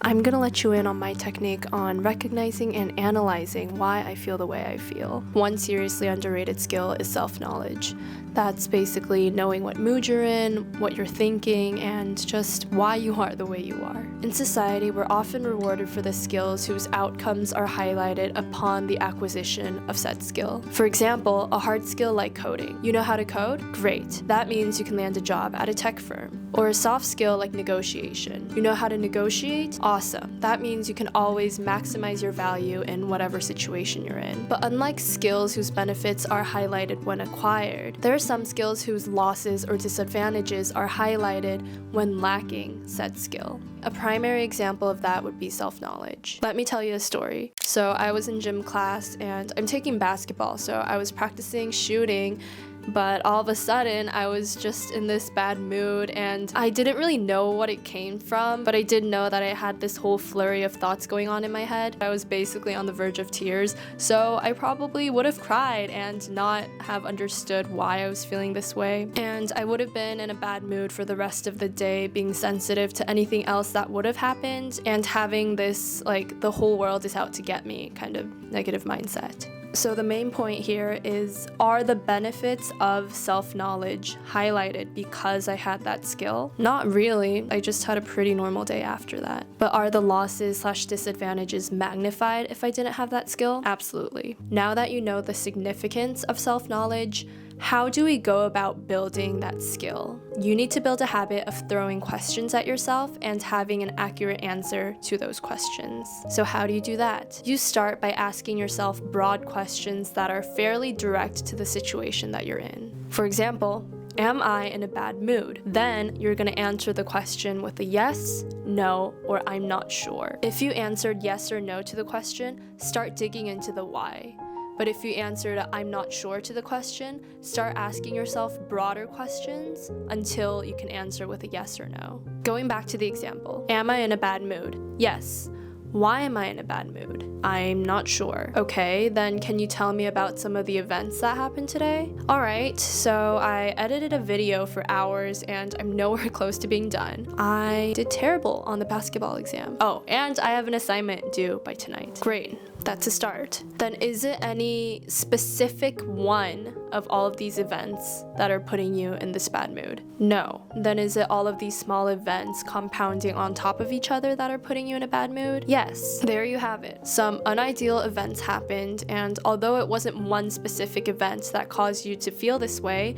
I'm gonna let you in on my technique on recognizing and analyzing why I feel the way I feel. One seriously underrated skill is self-knowledge. That's basically knowing what mood you're in, what you're thinking, and just why you are the way you are. In society, we're often rewarded for the skills whose outcomes are highlighted upon the acquisition of said skill. For example, a hard skill like coding. You know how to code? Great. That means you can land a job at a tech firm. Or a soft skill like negotiation. You know how to negotiate? Awesome. That means you can always maximize your value in whatever situation you're in. But unlike skills whose benefits are highlighted when acquired, there are some skills whose losses or disadvantages are highlighted when lacking said skill. A primary example of that would be self-knowledge. Let me tell you a story. So I was in gym class and I'm taking basketball, so I was practicing shooting, but all of a sudden I was just in this bad mood and I didn't really know what it came from, but I did know that I had this whole flurry of thoughts going on in my head. I was basically on the verge of tears, so I probably would have cried and not have understood why I was feeling this way. And I would have been in a bad mood for the rest of the day, being sensitive to anything else that would have happened and having this, like, the whole world is out to get me kind of negative mindset. So the main point here is, are the benefits of self-knowledge highlighted because I had that skill? Not really, I just had a pretty normal day after that. But are the losses/disadvantages magnified if I didn't have that skill? Absolutely. Now that you know the significance of self-knowledge, how do we go about building that skill? You need to build a habit of throwing questions at yourself and having an accurate answer to those questions. So how do you do that? You start by asking yourself broad questions that are fairly direct to the situation that you're in. For example, am I in a bad mood? Then you're going to answer the question with a yes, no, or I'm not sure. If you answered yes or no to the question, start digging into the why. But if you answered I'm not sure to the question, start asking yourself broader questions until you can answer with a yes or no. Going back to the example, am I in a bad mood? Yes. Why am I in a bad mood? I'm not sure. Okay, then can you tell me about some of the events that happened today? Alright, so I edited a video for hours and I'm nowhere close to being done. I did terrible on the basketball exam. Oh, and I have an assignment due by tonight. Great. That's a start. Then is it any specific one of all of these events that are putting you in this bad mood? No. Then is it all of these small events compounding on top of each other that are putting you in a bad mood? Yes. There you have it. Some unideal events happened, and although it wasn't one specific event that caused you to feel this way,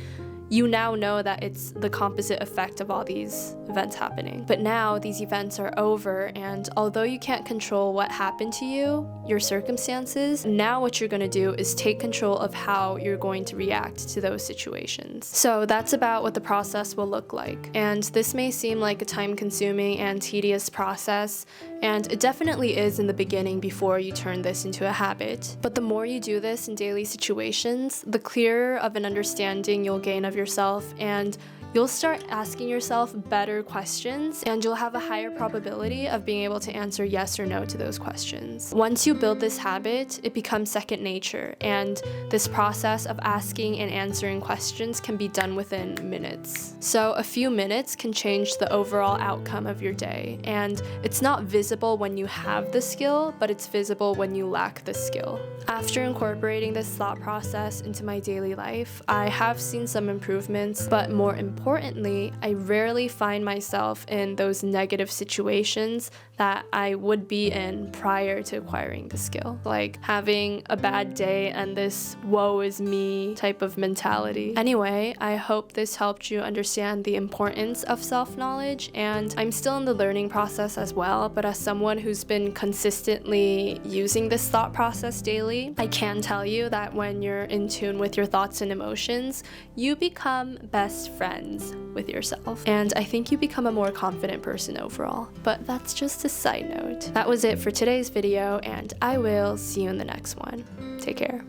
you now know that it's the composite effect of all these events happening. But now these events are over, and although you can't control what happened to you, your circumstances, now what you're going to do is take control of how you're going to react to those situations. So that's about what the process will look like. And this may seem like a time-consuming and tedious process, and it definitely is in the beginning before you turn this into a habit. But the more you do this in daily situations, the clearer of an understanding you'll gain of yourself, and you'll start asking yourself better questions, and you'll have a higher probability of being able to answer yes or no to those questions. Once you build this habit, it becomes second nature, and this process of asking and answering questions can be done within minutes. So a few minutes can change the overall outcome of your day, and it's not visible when you have the skill, but it's visible when you lack the skill. After incorporating this thought process into my daily life, I have seen some improvements, but more importantly, I rarely find myself in those negative situations that I would be in prior to acquiring the skill. Like having a bad day and this woe is me type of mentality. Anyway, I hope this helped you understand the importance of self-knowledge, and I'm still in the learning process as well, but as someone who's been consistently using this thought process daily, I can tell you that when you're in tune with your thoughts and emotions, you become best friends with yourself. And I think you become a more confident person overall. But that's just a side note. That was it for today's video, and I will see you in the next one. Take care.